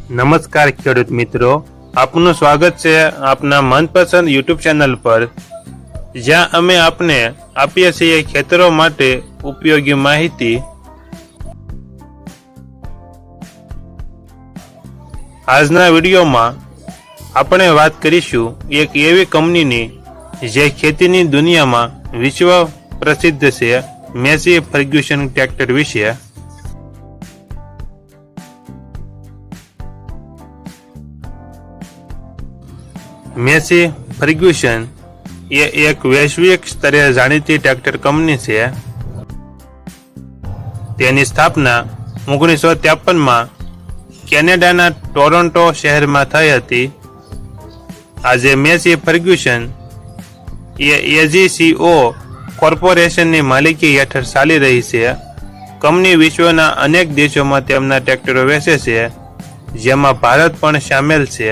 નમસ્કાર ખેડૂત મિત્રો, આપનું સ્વાગત છે આપના મનપસંદ યુટ્યુબ ચેનલ પર, જ્યાં અમે આપને આપીએ છીએ ખેતરો માટે ઉપયોગી માહિતી। આજના વિડીયોમાં આપણે વાત કરીશું એક એવી કંપનીની જે ખેતીની દુનિયામાં વિશ્વ પ્રસિદ્ધ છે, મેસી ફર્ગ્યુસન ટ્રેક્ટર વિશે। મેસી ફર્ગ્યુસન એ એક વૈશ્વિક સ્તરે જાણીતી ટ્રેક્ટર કંપની છે। તેની સ્થાપના 1953માં કેનેડાના ટોરોન્ટો શહેરમાં થઈ હતી। આજે મેસી ફર્ગ્યુસન એ એજીસીઓ કોર્પોરેશનની માલિકી હેઠળ ચાલી રહી છે। કંપની વિશ્વના અનેક દેશોમાં તેમના ટ્રેક્ટરો વેચે છે, જેમાં ભારત પણ સામેલ છે।